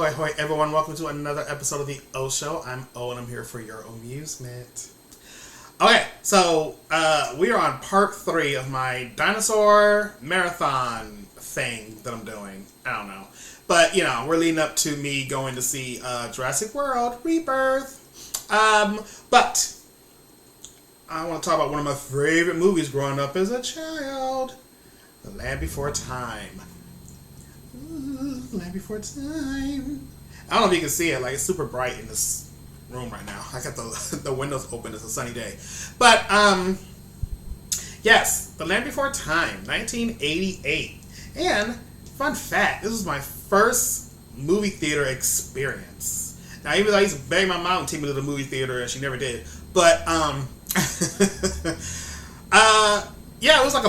Ahoy, ahoy, everyone. Welcome to another episode of the O Show. I'm O, and I'm here for your amusement. Okay, so we are on part 3 of my dinosaur marathon thing that I'm doing. I don't know. But, you know, we're leading up to me going to see Jurassic World Rebirth. But I want to talk about one of my favorite movies growing up as a child. The Land Before Time. Land Before Time. I don't know if you can see it. Like, it's super bright in this room right now. I got the windows open. It's a sunny day. But, yes. The Land Before Time. 1988. And, fun fact, this was my first movie theater experience. Now, even though I used to beg my mom to take me to the movie theater, and she never did. But, yeah, it was like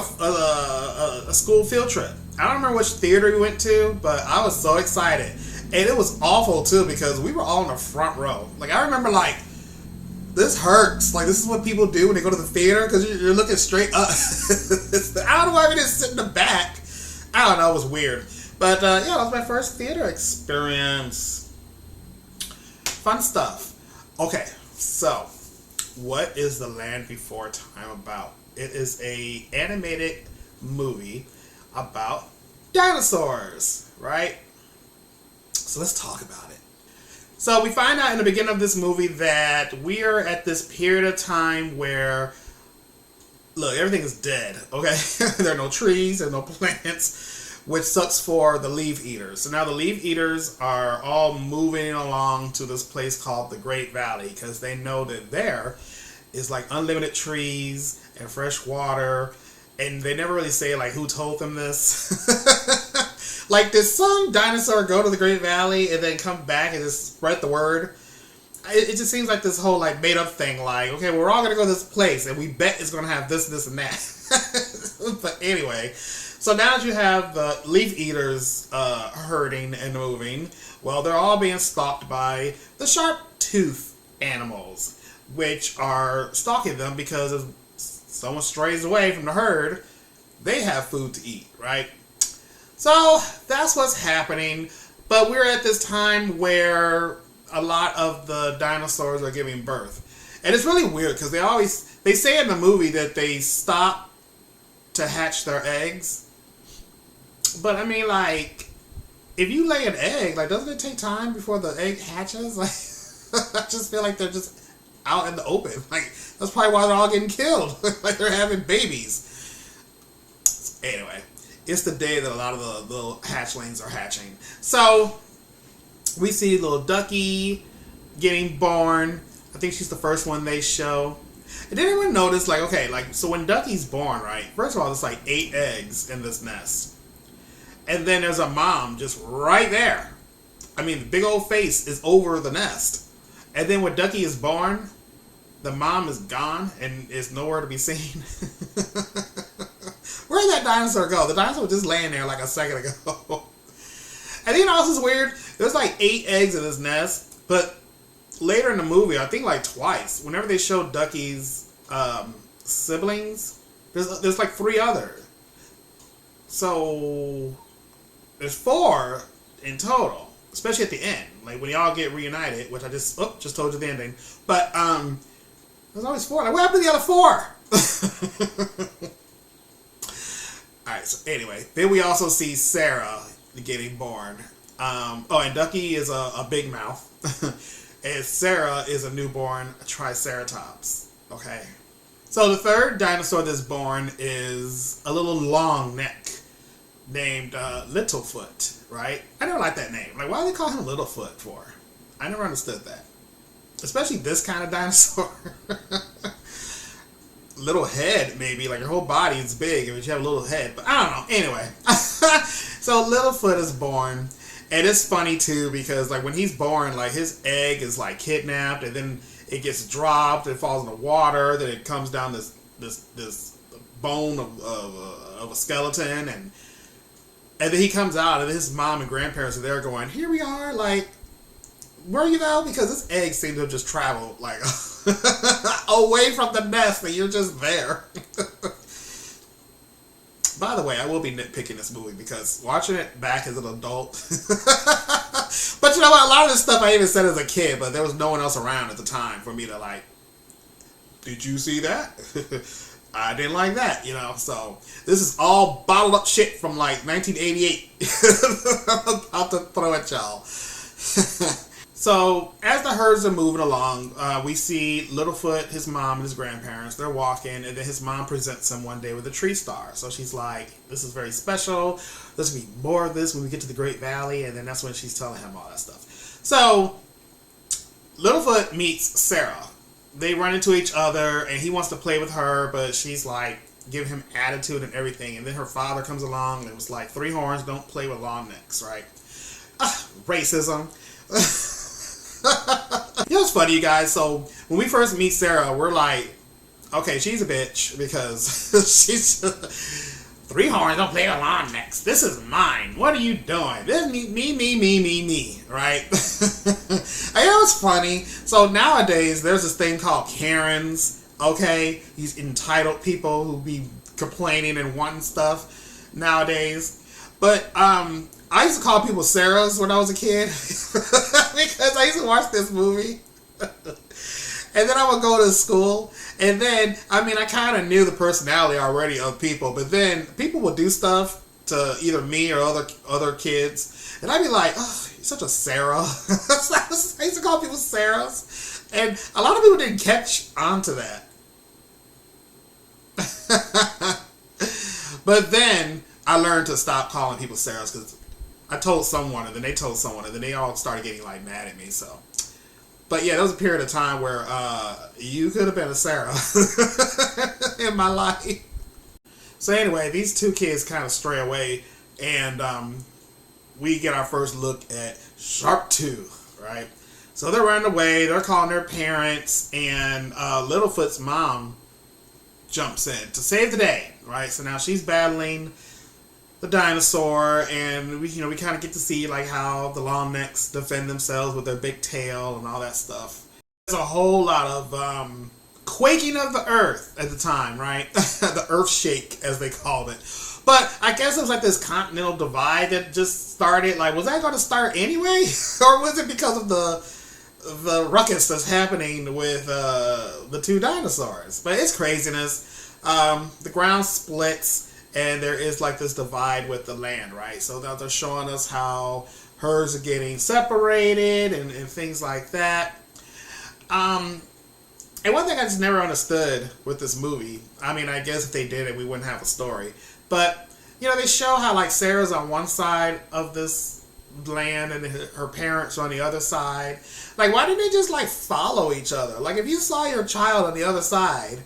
a school field trip. I don't remember which theater we went to, but I was so excited. And it was awful, too, because we were all in the front row. Like, I remember, like, this hurts. Like, this is what people do when they go to the theater, because you're looking straight up. I don't know why we didn't sit in the back. I don't know, it was weird. But, yeah, it was my first theater experience. Fun stuff. Okay, so, what is The Land Before Time about? It is a animated movie about dinosaurs, right? So let's talk about it. So we find out in the beginning of this movie that we are at this period of time where, look, everything is dead, okay? There are no trees, there are no plants, which sucks for the leaf eaters. So now the leaf eaters are all moving along to this place called the Great Valley because they know that there is like unlimited trees and fresh water. And they never really say, like, who told them this. Like, did some dinosaur go to the Great Valley and then come back and just spread the word? It just seems like this whole, like, made-up thing. Like, okay, we're all going to go to this place, and we bet it's going to have this, this, and that. But anyway, so now that you have the leaf eaters herding and moving, well, they're all being stalked by the sharp-toothed animals, which are stalking them because of someone strays away from the herd, they have food to eat, right? So that's what's happening. But we're at this time where a lot of the dinosaurs are giving birth. And it's really weird because they say in the movie that they stop to hatch their eggs. But I mean, like, if you lay an egg, like, doesn't it take time before the egg hatches? Like, I just feel like they're just out in the open. Like, that's probably why they're all getting killed. Like, they're having babies. Anyway, it's the day that a lot of the little hatchlings are hatching. So, we see little Ducky getting born. I think she's the first one they show. And did anyone notice, like, okay, like, so when Ducky's born, right, first of all, there's like 8 eggs in this nest. And then there's a mom just right there. I mean, the big old face is over the nest. And then when Ducky is born, the mom is gone and is nowhere to be seen. Where did that dinosaur go? The dinosaur was just laying there like a second ago. And you know what's weird? There's like 8 eggs in this nest, but later in the movie, I think like twice, whenever they show Ducky's siblings, there's like 3 others. So there's 4 in total, especially at the end, like when y'all get reunited, which I just told you the ending. But there's always 4. Like, what happened to the other 4? Alright, so anyway, then we also see Sarah getting born. And Ducky is a big mouth. And Sarah is a newborn Triceratops. Okay. So the third dinosaur that's born is a little long neck named Littlefoot, right? I never liked that name. Like, why do they call him Littlefoot for? I never understood that. Especially this kind of dinosaur. Little head, maybe. Like, your whole body is big, but you have a little head. But I don't know. Anyway. So, Littlefoot is born. And it's funny, too, because, like, when he's born, like, his egg is, like, kidnapped. And then it gets dropped. It falls in the water. Then it comes down this bone of a skeleton. And then he comes out. And his mom and grandparents are there going, here we are, like, were you though? Because this egg seemed to have just traveled, like, away from the nest, and you're just there. By the way, I will be nitpicking this movie because watching it back as an adult. But you know what? A lot of this stuff I even said as a kid, but there was no one else around at the time for me to like, did you see that? I didn't like that, you know. So this is all bottled up shit from like 1988. I'm about to throw at y'all. So as the herds are moving along, we see Littlefoot, his mom, and his grandparents. They're walking, and then his mom presents him one day with a tree star. So she's like, "This is very special. There's gonna be more of this when we get to the Great Valley." And then that's when she's telling him all that stuff. So Littlefoot meets Sarah. They run into each other, and he wants to play with her, but she's like giving him attitude and everything. And then her father comes along and was like, "Three horns don't play with long necks," right? Racism. You know what's funny, you guys? So when we first meet Sarah, we're like, okay, she's a bitch because she's three horns don't play with long necks. This is mine. What are you doing? This is me, right? I know it's funny. So nowadays, there's this thing called Karens. Okay, these entitled people who be complaining and wanting stuff nowadays. But I used to call people Sarahs when I was a kid because I used to watch this movie. And then I would go to school, and then, I mean, I kind of knew the personality already of people, but then people would do stuff to either me or other kids, and I'd be like, "Oh, you're such a Sarah." I used to call people Sarahs, and a lot of people didn't catch on to that. But then I learned to stop calling people Sarahs because I told someone, and then they told someone, and then they all started getting like mad at me. So, but yeah, there was a period of time where you could have been a Sarah in my life. So anyway, these two kids kind of stray away, and we get our first look at Sharptooth, right? So they're running away. They're calling their parents, and Littlefoot's mom jumps in to save the day, right? So now she's battling the dinosaur, and we kind of get to see like how the long necks defend themselves with their big tail and all that stuff. There's a whole lot of quaking of the earth at the time, right? The earth shake, as they called it. But I guess it was like this continental divide that just started. Like, was that going to start anyway, or was it because of the ruckus that's happening with the two dinosaurs? But it's craziness. The ground splits, and there is like this divide with the land, right? So now they're showing us how herds are getting separated and things like that. And one thing I just never understood with this movie, I mean, I guess if they did it, we wouldn't have a story. But, they show how like Sarah's on one side of this land and her parents are on the other side. Like, why didn't they just like follow each other? Like, if you saw your child on the other side,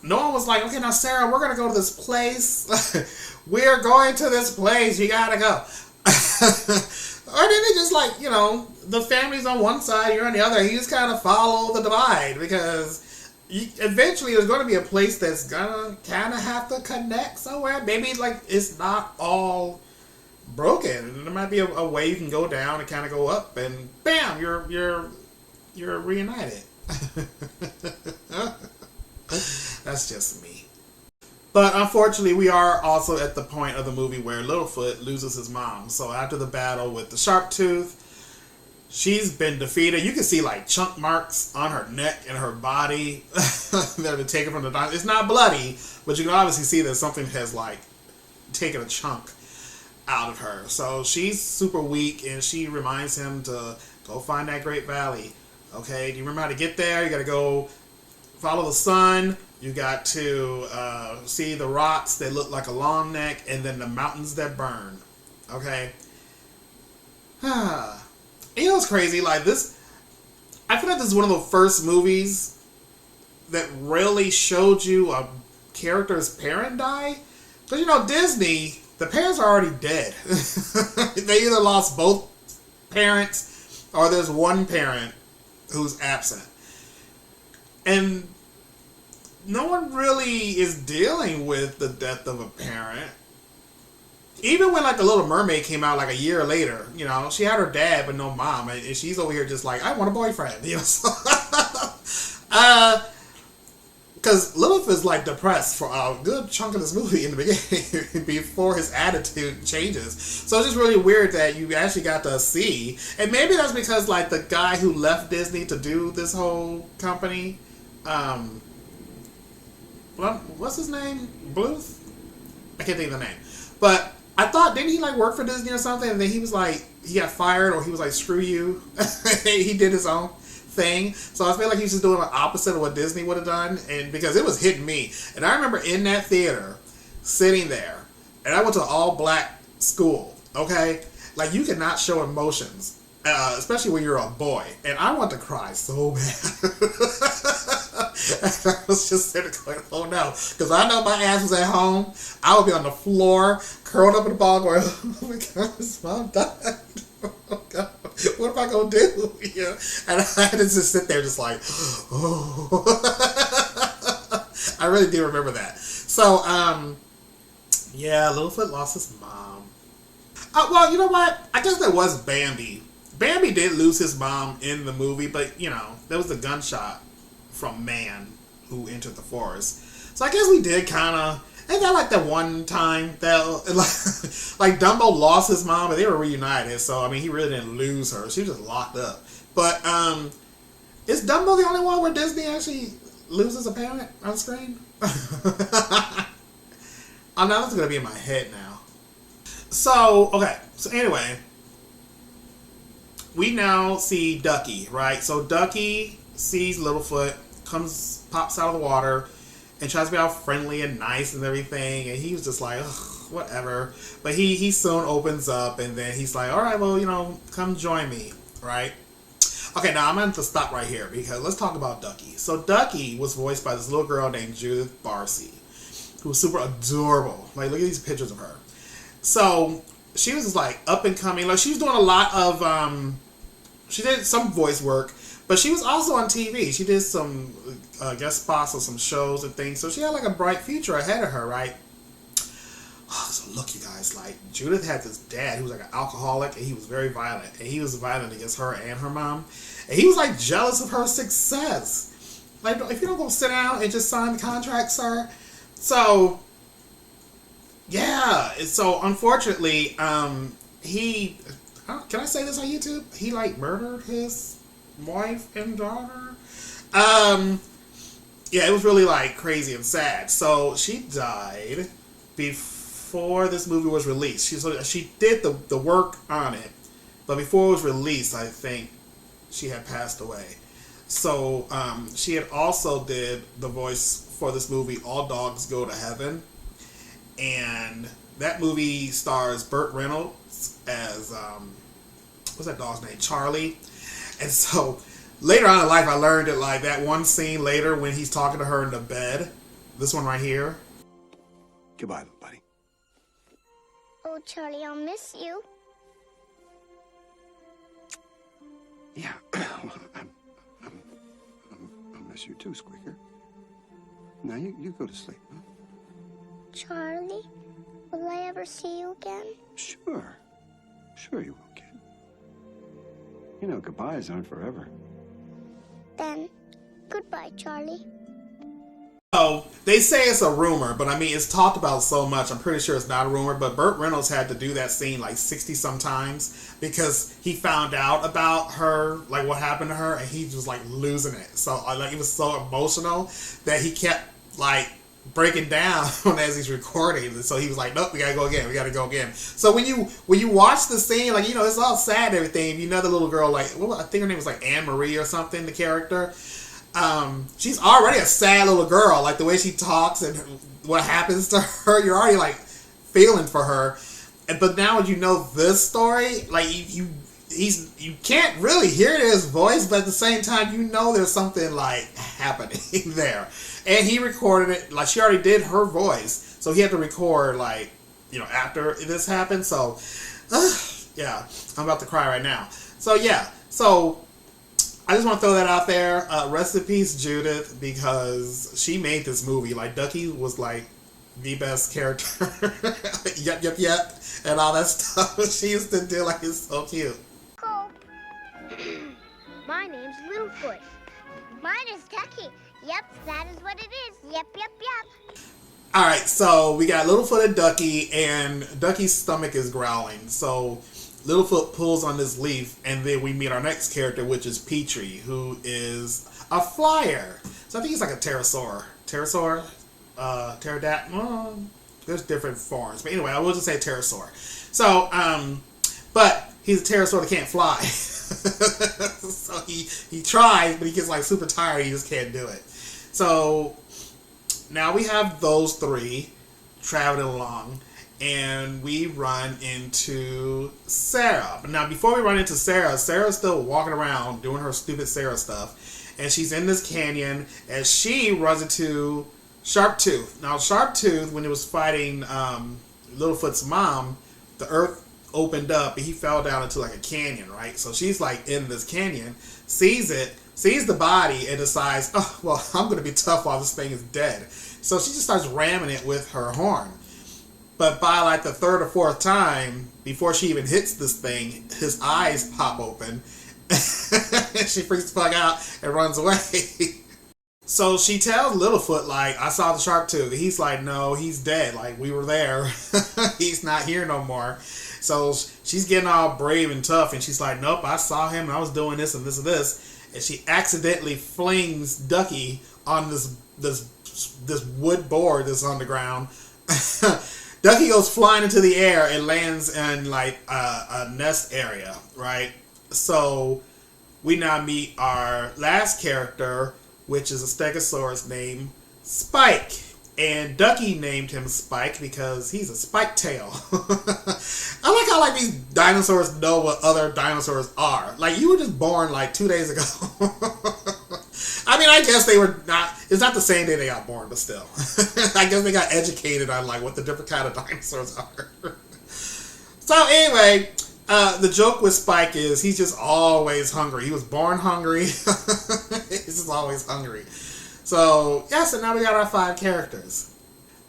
no one was like, okay, now Sarah, we're going to go to this place. We're going to this place. You got to go. Or did they just like, the family's on one side, you're on the other. You just kind of follow the divide because eventually there's going to be a place that's going to kind of have to connect somewhere. Maybe like it's not all broken. And there might be a way you can go down and kind of go up and bam, you're reunited. That's just me. But unfortunately, we are also at the point of the movie where Littlefoot loses his mom. So after the battle with the Sharptooth, she's been defeated. You can see like chunk marks on her neck and her body that have been taken from the dinosaur. It's not bloody, but you can obviously see that something has like taken a chunk out of her. So she's super weak, and she reminds him to go find that Great Valley. Okay, do you remember how to get there? You got to go follow the sun. You got to see the rocks that look like a long neck, and then the mountains that burn. Okay. It's crazy. Like this, I feel like this is one of the first movies that really showed you a character's parent die. Because Disney, the parents are already dead. They either lost both parents, or there's one parent who's absent. And no one really is dealing with the death of a parent. Even when like The Little Mermaid came out like a year later, she had her dad but no mom, and she's over here just like, I want a boyfriend. Because Lilith is like depressed for a good chunk of this movie in the beginning before his attitude changes. So it's just really weird that you actually got to see, and maybe that's because like the guy who left Disney to do this whole company, what's his name? Bluth? I can't think of the name. But I thought, didn't he like work for Disney or something? And then he was like, he got fired, or he was like, screw you. He did his own thing. So I feel like he was just doing the opposite of what Disney would have done. And because it was hitting me. And I remember in that theater, sitting there, and I went to an all-black school, okay? Like, you cannot show emotions. Especially when you're a boy. And I want to cry so bad. I was just sitting there going, oh no. Because I know my ass was at home. I would be on the floor, curled up in the ball going, oh my God, his mom died. Oh God, what am I going to do? Yeah. And I had to just sit there just like, oh. I really do remember that. So, yeah, Littlefoot lost his mom. Well, you know what? I guess that was Bambi. Bambi did lose his mom in the movie, but, you know, there was a gunshot from man who entered the forest. So I guess we did kind of, ain't that like that one time that, like Dumbo lost his mom, but they were reunited, so, I mean, he really didn't lose her. She was just locked up. But, is Dumbo the only one where Disney actually loses a parent on screen? Oh, now that's going to be in my head now. So, okay, so anyway, we now see Ducky, right? So Ducky sees Littlefoot, pops out of the water, and tries to be all friendly and nice and everything. And he was just like, ugh, whatever. But he soon opens up, and then he's like, all right, well, you know, come join me, right? Okay, now I'm going to stop right here because let's talk about Ducky. So Ducky was voiced by this little girl named Judith Barcy, who was super adorable. Like, look at these pictures of her. So she was just like up and coming. Like, she was doing a lot of, she did some voice work, but she was also on TV. She did some guest spots on some shows and things. So she had like a bright future ahead of her, right? So look, you guys, like Judith had this dad who was like an alcoholic, and he was very violent, and he was violent against her and her mom, and he was like jealous of her success. Like, if you don't go sit down and just sign the contract, sir. So yeah, so unfortunately, he, can I say this on YouTube? He like murdered his wife and daughter. Yeah, it was really like crazy and sad. So she died before this movie was released. She did the work on it, but before it was released, I think she had passed away. So she had also did the voice for this movie, All Dogs Go to Heaven. And that movie stars Burt Reynolds as, what's that dog's name? Charlie. And so later on in life, I learned that like that one scene later when he's talking to her in the bed, this one right here. Goodbye, little buddy. Oh, Charlie, I'll miss you. Yeah, I'll miss you too, Squeaker. Now you go to sleep, huh? Charlie, will I ever see you again? Sure. Sure you will, kid. You know, goodbyes aren't forever. Then, goodbye, Charlie. So, they say it's a rumor, but I mean, it's talked about so much, I'm pretty sure it's not a rumor, but Burt Reynolds had to do that scene like 60-some times because he found out about her, like what happened to her, and he was like losing it. So, like, it was so emotional that he kept like breaking down as he's recording, and so he was like, nope, we gotta go again. So when you watch the scene, like, you know, it's all sad and everything. You know, the little girl, like, well, I think her name was like Anne Marie or something, the character, she's already a sad little girl, like the way she talks and what happens to her, you're already like feeling for her. But now when you know this story, like you can't really hear his voice, but at the same time, you know there's something like happening there. And he recorded it, like she already did her voice, so he had to record like, you know, after this happened. So, yeah, I'm about to cry right now. So yeah, so I just want to throw that out there. Rest in peace, Judith, because she made this movie. Like, Ducky was like the best character. Yep, and all that stuff she used to do. Like, it's so cute. My name's Littlefoot. Mine is Ducky. Yep, that is what it is. Yep, yep, yep. Alright, so we got Littlefoot and Ducky, and Ducky's stomach is growling. So Littlefoot pulls on this leaf, and then we meet our next character, which is Petrie, who is a flyer. So I think he's like a pterosaur. Pterodactyl? There's different forms. But anyway, I will just say pterosaur. So, but he's a pterosaur that can't fly. So he tries, but he gets like super tired. He just can't do it. So now we have those three traveling along, and we run into Sarah. But now before we run into Sarah, Sarah's still walking around doing her stupid Sarah stuff, and she's in this canyon, and she runs into Sharptooth. Now Sharptooth, when he was fighting Littlefoot's mom, the earth opened up and he fell down into like a canyon, right? So she's like in this canyon, sees the body, and decides, oh, well, I'm going to be tough while this thing is dead. So she just starts ramming it with her horn. But by like the third or fourth time, before she even hits this thing, his eyes pop open. She freaks the fuck out and runs away. So she tells Littlefoot, like, I saw the Sharptooth. He's like, no, he's dead. Like, we were there. He's not here no more. So she's getting all brave and tough, and she's like, nope, I saw him, and I was doing this and this and this. And she accidentally flings Ducky on this wood board that's on the ground. Ducky goes flying into the air and lands in like a nest area, right? So we now meet our last character, which is a stegosaurus named Spike. And Ducky named him Spike because he's a spike tail. I like how like these dinosaurs know what other dinosaurs are. Like, you were just born like 2 days ago. I mean, I guess they were not, it's not the same day they got born, but still. I guess they got educated on like what the different kind of dinosaurs are. So anyway, the joke with Spike is he's just always hungry. He was born hungry. He's just always hungry. So, yeah, so now we got our 5 characters.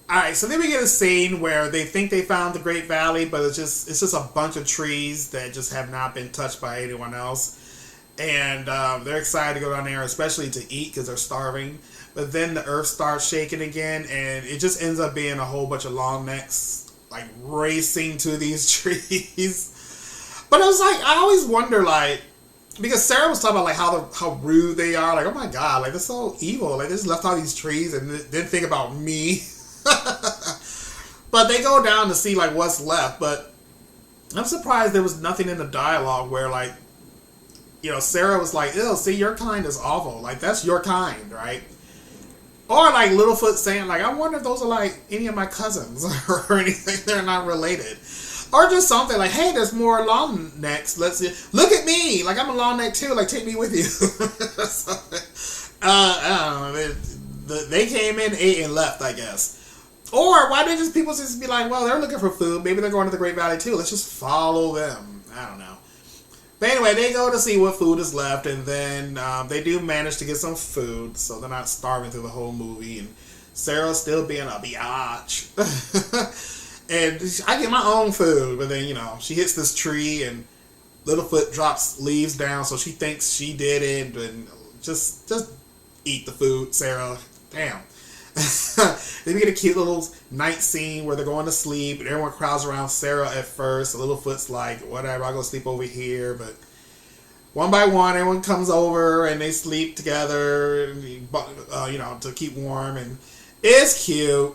Alright, so then we get a scene where they think they found the Great Valley, but it's just a bunch of trees that just have not been touched by anyone else. And they're excited to go down there, especially to eat because they're starving. But then the earth starts shaking again, and it just ends up being a whole bunch of long necks, like, racing to these trees. But I was like, I always wonder, like, because Sarah was talking about like how rude they are, like, oh my god, like, they're so evil, like they just left all these trees and didn't think about me. But they go down to see like what's left. But I'm surprised there was nothing in the dialogue where like, you know, Sarah was like, ew, see, your kind is awful, like that's your kind, right? Or like Littlefoot saying like, I wonder if those are like any of my cousins or anything, they're not related. Or just something like, hey, there's more long necks. Let's see. Look at me. Like, I'm a long neck too. Like, take me with you. So, I don't know. They came in, ate, and left, I guess. Or why didn't just people just be like, well, they're looking for food. Maybe they're going to the Great Valley too. Let's just follow them. I don't know. But anyway, they go to see what food is left. And then they do manage to get some food. So they're not starving through the whole movie. And Sarah's still being a biatch. And I get my own food, but then, you know, she hits this tree and Littlefoot drops leaves down, so she thinks she did it, and just eat the food, Sarah. Damn. Then we get a cute little night scene where they're going to sleep, and everyone crowds around Sarah at first. Littlefoot's like, whatever, I'll go sleep over here, but one by one, everyone comes over and they sleep together, you know, to keep warm, and it's cute.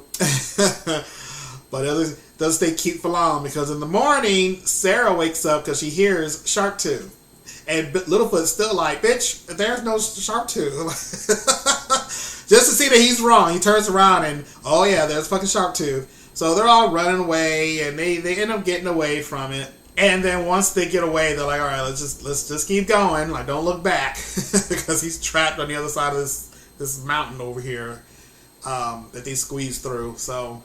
But it doesn't stay cute for long, because in the morning, Sarah wakes up because she hears Sharptooth. And Littlefoot's still like, bitch, there's no Sharptooth. Just to see that he's wrong, he turns around and, oh yeah, there's fucking Sharptooth. So they're all running away, and they end up getting away from it. And then once they get away, they're like, all right, let's just keep going. Like, don't look back, because he's trapped on the other side of this mountain over here that they squeeze through. So.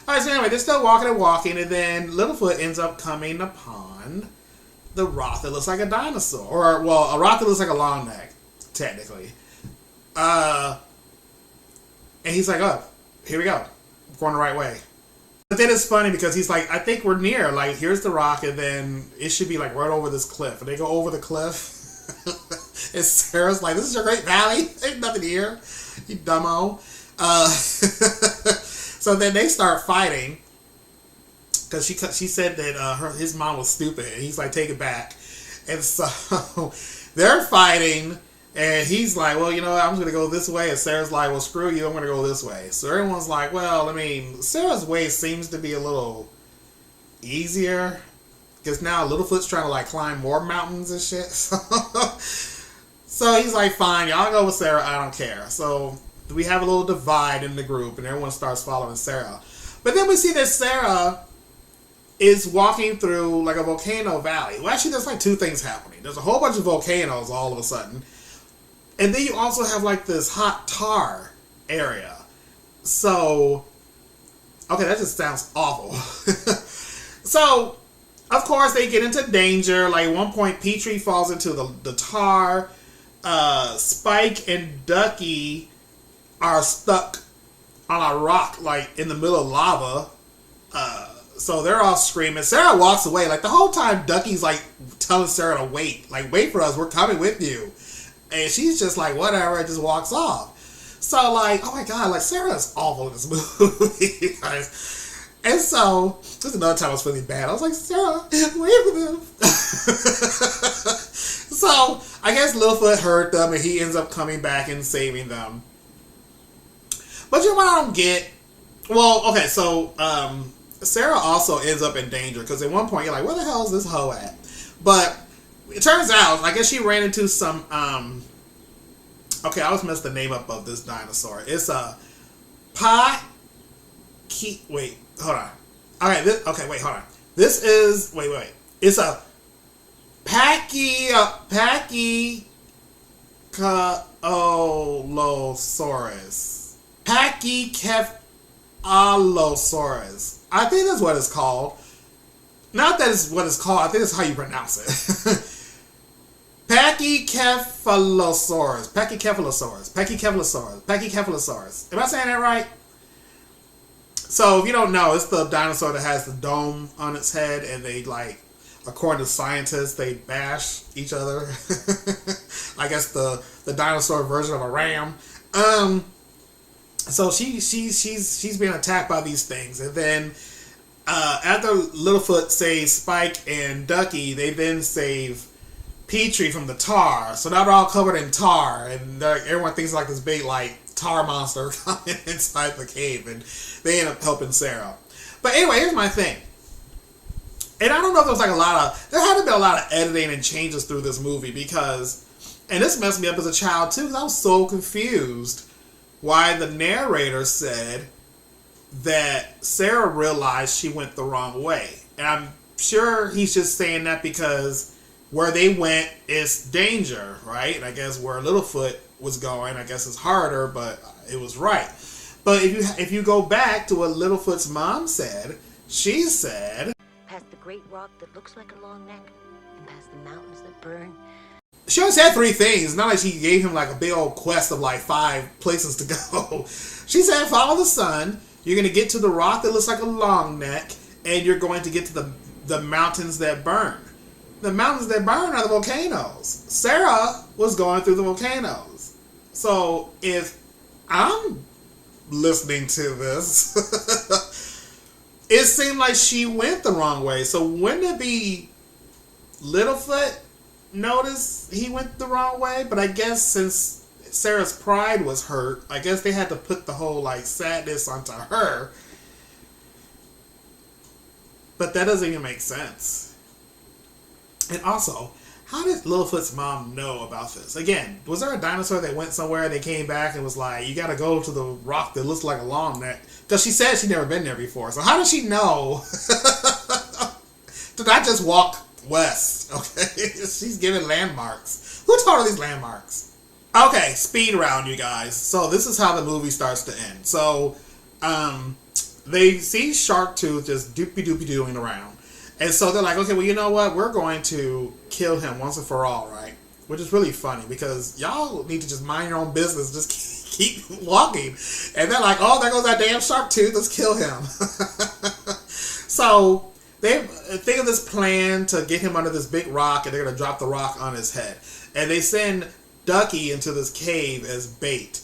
Alright, so anyway, they're still walking, and then Littlefoot ends up coming upon the rock that looks like a dinosaur. Or, well, a rock that looks like a long neck, technically. And he's like, oh, here we go. We're going the right way. But then it's funny because he's like, I think we're near. Like, here's the rock, and then it should be like right over this cliff. And they go over the cliff. And Sarah's like, this is your great valley. Ain't nothing here. You dumbo. So then they start fighting. Because she said that his mom was stupid. And he's like, take it back. And so they're fighting. And he's like, well, you know what? I'm just going to go this way. And Sarah's like, well, screw you. I'm going to go this way. So everyone's like, well, I mean, Sarah's way seems to be a little easier. Because now Littlefoot's trying to, like, climb more mountains and shit. So he's like, fine, y'all go with Sarah. I don't care. So we have a little divide in the group. And everyone starts following Sarah. But then we see that Sarah is walking through, like, a volcano valley. Well, actually, there's, like, two things happening. There's a whole bunch of volcanoes all of a sudden. And then you also have, like, this hot tar area. So, okay, that just sounds awful. So, of course, they get into danger. Like, at one point, Petrie falls into the tar. Spike and Ducky are stuck on a rock, like, in the middle of lava. So they're all screaming. Sarah walks away. Like, the whole time, Ducky's, like, telling Sarah to wait. Like, wait for us. We're coming with you. And she's just like, whatever, and just walks off. So, like, oh my God, like, Sarah's awful in this movie, guys. And so, this is another time I was feeling bad. I was like, Sarah, wait for them. So, I guess Littlefoot hurt them, and he ends up coming back and saving them. But you know what I don't get? Well, okay, so, Sarah also ends up in danger, because at one point, you're like, where the hell is this hoe at? But it turns out, I guess she ran into some, okay, I always messed the name up of this dinosaur. It's a wait, hold on. Alright, wait, hold on. This is, wait. It's a Pachycephalosaurus. Pachycephalosaurus. I think that's what it's called. Not that it's what it's called. I think that's how you pronounce it. Pachycephalosaurus. Am I saying that right? So, if you don't know, it's the dinosaur that has the dome on its head, and they, like, according to scientists, they bash each other. I guess the dinosaur version of a ram. So she's being attacked by these things, and then after Littlefoot saves Spike and Ducky, they then save Petrie from the tar. So now they're all covered in tar, and everyone thinks like this big, like, tar monster coming inside the cave, and they end up helping Sarah. But anyway, here's my thing. And I don't know if there was like there had to be a lot of editing and changes through this movie, because, and this messed me up as a child too, because I was so confused why the narrator said that Sarah realized she went the wrong way. And I'm sure he's just saying that because where they went is danger, right? And I guess where Littlefoot was going, I guess is harder, but it was right. But if you go back to what Littlefoot's mom said, she said, past the great rock that looks like a long neck, and past the mountains that burn. She only said 3 things. Not like she gave him like a big old quest of like 5 places to go. She said, follow the sun. You're going to get to the rock that looks like a long neck, and you're going to get to the mountains that burn. The mountains that burn are the volcanoes. Sarah was going through the volcanoes. So if I'm listening to this, it seemed like she went the wrong way. So wouldn't it be Littlefoot noticed he went the wrong way? But I guess since Sarah's pride was hurt, I guess they had to put the whole like sadness onto her. But that doesn't even make sense. And also, how did Littlefoot's mom know about this? Again, was there a dinosaur that went somewhere and they came back and was like, you gotta go to the rock that looks like a long neck? Because she said she'd never been there before. So how does she know to not just walk west? Okay, she's giving landmarks. Who told her these landmarks? Okay, speed round, you guys. So this is how the movie starts to end. So they see Sharktooth just doopy-doopy-dooing around. And so they're like, okay, well, you know what? We're going to kill him once and for all, right? Which is really funny because y'all need to just mind your own business. Just keep walking. And they're like, oh, there goes that damn Sharktooth. Let's kill him. So they think of this plan to get him under this big rock, and they're gonna drop the rock on his head. And they send Ducky into this cave as bait.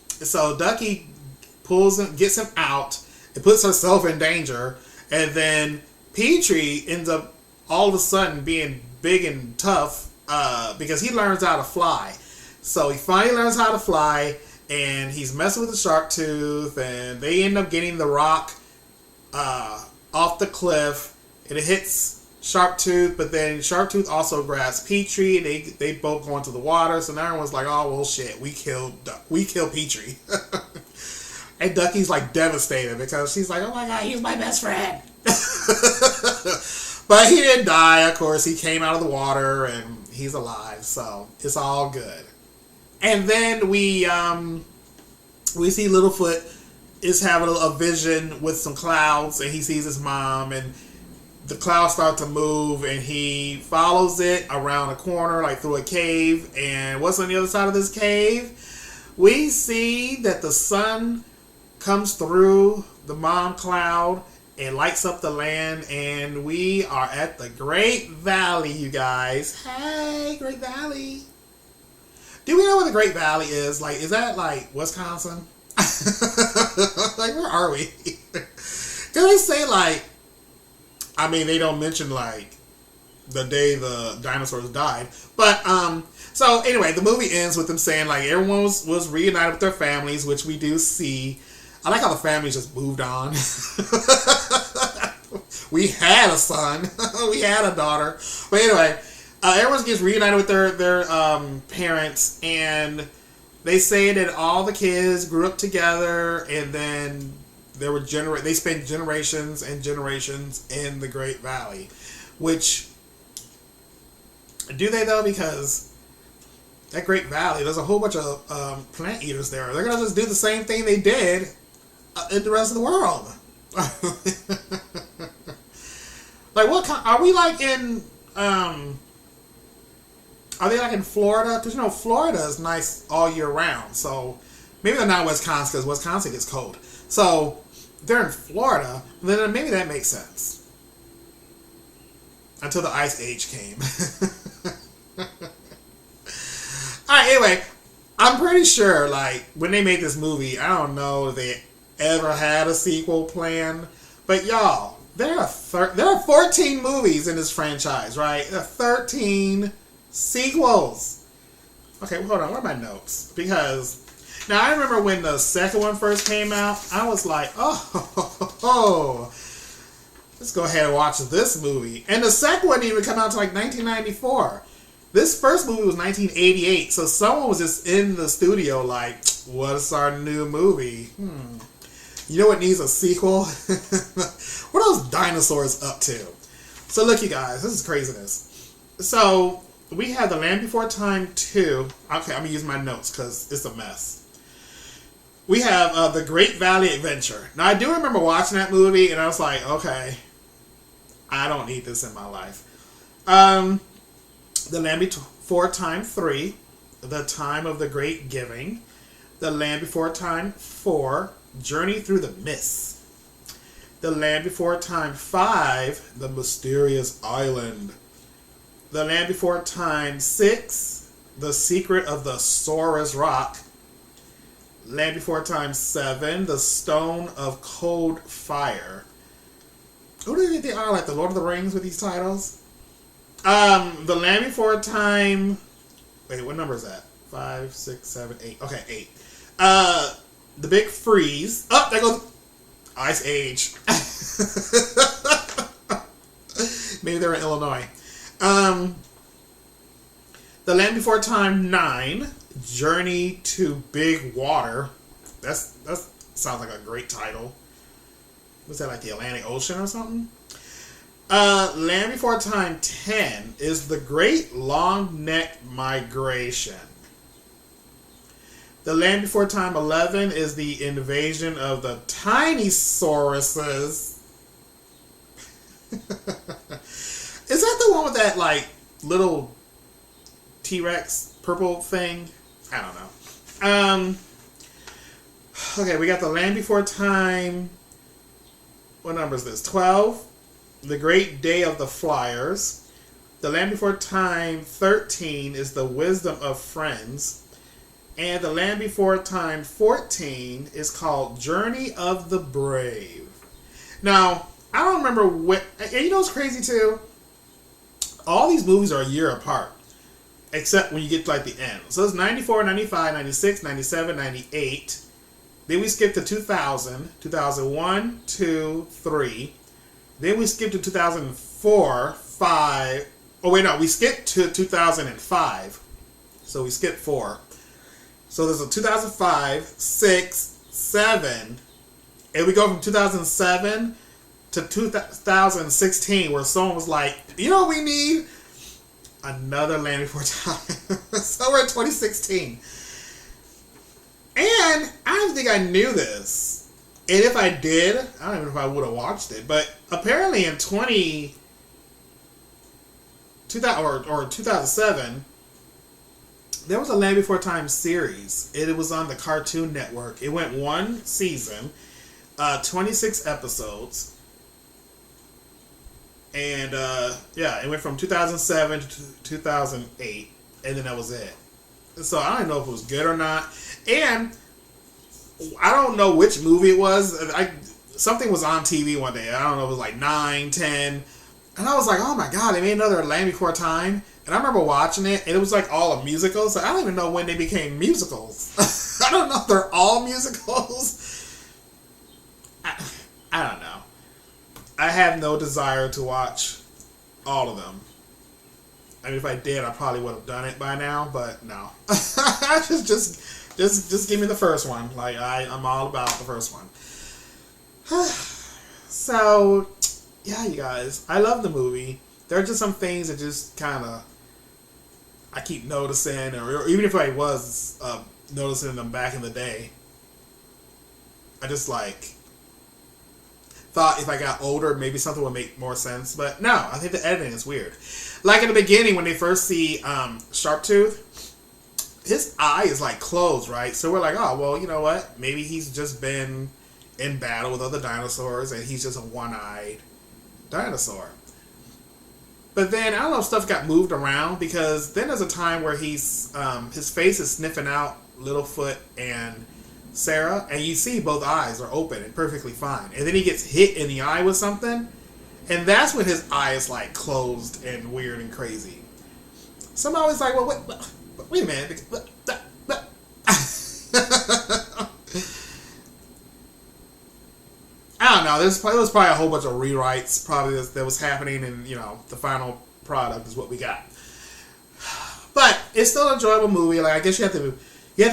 So Ducky pulls him, gets him out, and puts herself in danger. And then Petrie ends up all of a sudden being big and tough because he learns how to fly. So he finally learns how to fly, and he's messing with the shark tooth, and they end up getting the rock off the cliff, and it hits Sharptooth, but then Sharptooth also grabs Petrie, and they both go into the water. So now everyone's like, "Oh well, shit, we killed Petrie," and Ducky's like devastated because she's like, "Oh my god, he's my best friend." But he didn't die, of course. He came out of the water and he's alive, so it's all good. And then we see Littlefoot is having a vision with some clouds, and he sees his mom, and the clouds start to move, and he follows it around a corner, like through a cave. And what's on the other side of this cave? We see that the sun comes through the mom cloud and lights up the land, and we are at the Great Valley, you guys. Hey, Great Valley. Do we know where the Great Valley is? Like, is that like Wisconsin? Like, where are we? Can they say like, I mean, they don't mention like the day the dinosaurs died, but so anyway, the movie ends with them saying like everyone was reunited with their families, which we do see. I like how the families just moved on. We had a son, we had a daughter, but anyway, everyone gets reunited with their parents, and they say that all the kids grew up together, and then there were they spent generations and generations in the Great Valley. Which, do they though? Because that Great Valley, there's a whole bunch of plant eaters there. They're gonna just do the same thing they did in the rest of the world. Like, what kind? Are we like in? Are they like in Florida? Because Florida is nice all year round. So maybe they're not Wisconsin, because Wisconsin gets cold. So they're in Florida. Then maybe that makes sense. Until the Ice Age came. Alright, anyway, I'm pretty sure, like, when they made this movie, I don't know if they ever had a sequel plan. But y'all, there are 14 movies in this franchise, right? There are 13 sequels. Okay, well, hold on. Where are my notes? Because now I remember when the second one first came out, I was like, oh, let's go ahead and watch this movie. And the second one didn't even come out until like 1994. This first movie was 1988, so someone was just in the studio like, what's our new movie? You know what needs a sequel? What are those dinosaurs up to? So look, you guys, this is craziness. So we have The Land Before Time 2. Okay, I'm going to use my notes because it's a mess. We have The Great Valley Adventure. Now, I do remember watching that movie, and I was like, okay, I don't need this in my life. The Land Before Time 3, The Time of the Great Giving. The Land Before Time 4, Journey Through the Mist. The Land Before Time 5, The Mysterious Island. The Land Before Time 6, The Secret of the Saurus Rock. Land Before Time 7, The Stone of Cold Fire. Who do you think they are? Like the Lord of the Rings with these titles? The Land Before Time... Wait, what number is that? 5, 6, 7, 8. Okay, 8. The Big Freeze. Oh, there goes Ice Age. Maybe they're in Illinois. The Land Before Time 9, Journey to Big Water. That sounds like a great title. Was that like the Atlantic Ocean or something? Land Before Time 10 is The Great Long Neck Migration. The Land Before Time 11 is The Invasion of the Tiny Sauruses. Is that the one with that, like, little T-Rex purple thing? I don't know. Okay, we got The Land Before Time. What number is this? 12? The Great Day of the Flyers. The Land Before Time 13 is The Wisdom of Friends. And The Land Before Time 14 is called Journey of the Brave. Now, I don't remember what... And you know what's crazy too? All these movies are a year apart. Except when you get to like the end. So it's 94, 95, 96, 97, 98. Then we skip to 2000. 2001, 2, 3. Then we skip to 2004, 5. Oh wait, no. We skipped to 2005. So we skipped 4. So there's a 2005, 6, 7. And we go from 2007 to 2016 where someone was like, you know what we need? Another Land Before Time. So we're in 2016. And I don't think I knew this. And if I did, I don't even know if I would have watched it. But apparently in 2007, there was a Land Before Time series. It was on the Cartoon Network. It went one season, 26 episodes. And yeah, it went from 2007 to 2008, and then that was it. So I don't know if it was good or not. And I don't know which movie it was. Something was on TV one day. I don't know, it was like 9, 10. And I was like, oh my god, they made another Land Before Time. And I remember watching it, and it was like all a musical. So I don't even know when they became musicals. I don't know if they're all musicals. I don't know. I have no desire to watch all of them. I mean, if I did, I probably would have done it by now. But no, just give me the first one. Like I'm all about the first one. So, yeah, you guys, I love the movie. There are just some things that just kind of I keep noticing, or even if I was noticing them back in the day, I just like thought if I got older, maybe something would make more sense. But no, I think the editing is weird. Like in the beginning, when they first see Sharptooth, his eye is like closed, right? So we're like, oh, well, you know what? Maybe he's just been in battle with other dinosaurs and he's just a one-eyed dinosaur. But then, I don't know if stuff got moved around, because then there's a time where he's his face is sniffing out Littlefoot and Sarah, and you see both eyes are open and perfectly fine. And then he gets hit in the eye with something, and that's when his eye is like closed and weird and crazy. So I'm always like, well, wait a minute. I don't know. There was probably a whole bunch of rewrites probably that was happening, and you know, the final product is what we got. But it's still an enjoyable movie. Like, I guess you have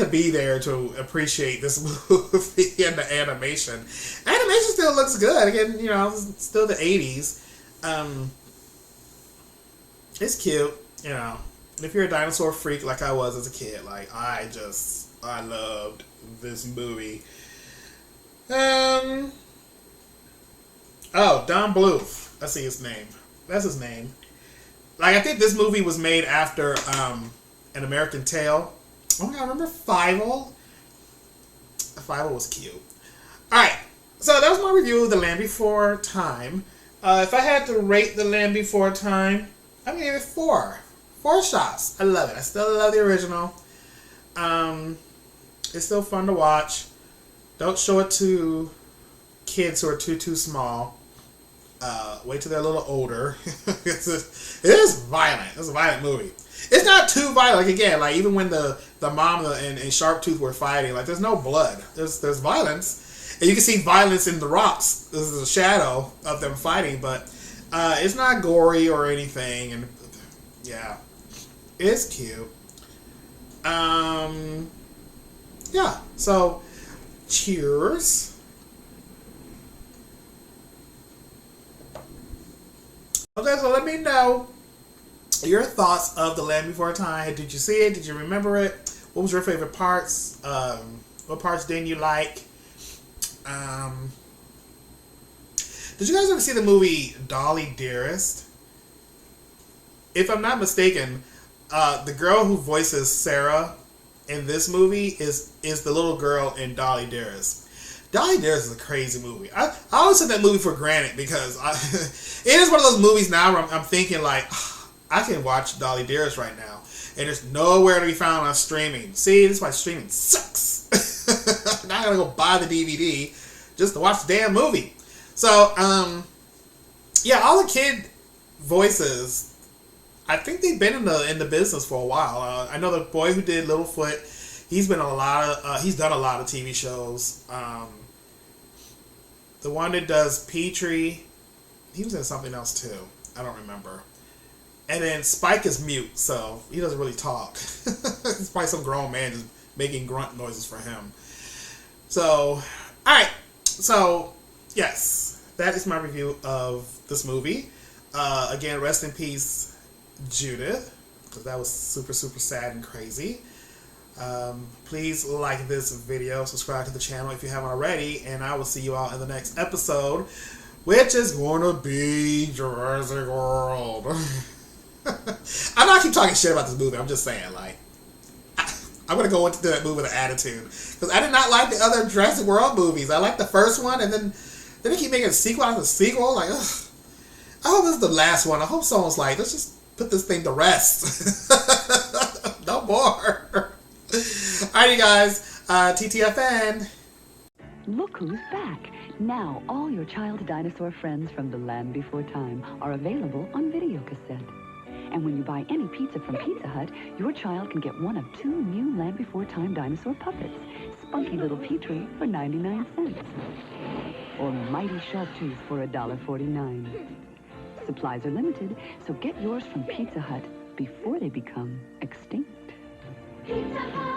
to be there to appreciate this movie and the animation. Animation still looks good. Again, you know, it's still the 80s. It's cute, you know. If you're a dinosaur freak like I was as a kid, like I loved this movie. Oh, Don Bluth. I see his name. That's his name. Like, I think this movie was made after An American Tail. Oh my god, remember Fievel? Fievel was cute. Alright, so that was my review of The Land Before Time. If I had to rate The Land Before Time, I'm going to give it 4. 4 shots. I love it. I still love the original. It's still fun to watch. Don't show it to kids who are too small. Wait till they're a little older. It is violent. It's a violent movie. It's not too violent. Like, again, like even when the mom and Sharptooth were fighting, like there's no blood. There's violence, and you can see violence in the rocks. There's a shadow of them fighting, but it's not gory or anything. And yeah, it's cute. Yeah. So, cheers. Okay, so let me know your thoughts of The Land Before Time. Did you see it? Did you remember it? What was your favorite parts? What parts didn't you like? Did you guys ever see the movie Dolly Dearest? If I'm not mistaken, the girl who voices Sarah in this movie is the little girl in Dolly Dearest. Dolly Dearest is a crazy movie. I always took that movie for granted because it is one of those movies now where I'm thinking like, I can watch Dolly Dearest right now, and there's nowhere to be found on streaming. See, this is why streaming sucks. Now I gotta go buy the DVD just to watch the damn movie. So, yeah, all the kid voices, I think they've been in the business for a while. I know the boy who did Littlefoot, he's been on he's done a lot of TV shows. The one that does Petrie, he was in something else too. I don't remember. And then Spike is mute, so he doesn't really talk. It's probably some grown man just making grunt noises for him. So, alright. So, yes, that is my review of this movie. Again, rest in peace, Judith, because that was super, super sad and crazy. Please like this video, subscribe to the channel if you haven't already, and I will see you all in the next episode, which is going to be Jurassic World. I know I keep talking shit about this movie. I'm just saying, like, I'm going to go into that movie with an attitude. Because I did not like the other Jurassic World movies. I liked the first one, and then they keep making a sequel after a sequel. Like, ugh. I hope this is the last one. I hope someone's like, let's just put this thing to rest. No more. Alrighty, guys. TTFN. Look who's back. Now all your child dinosaur friends from the land before time are available on video cassette. And when you buy any pizza from Pizza Hut, your child can get one of 2 new Land Before Time dinosaur puppets. Spunky Little Petrie for 99 cents. Or Mighty Shark Tooth for $1.49. Supplies are limited, so get yours from Pizza Hut before they become extinct. Pizza Hut!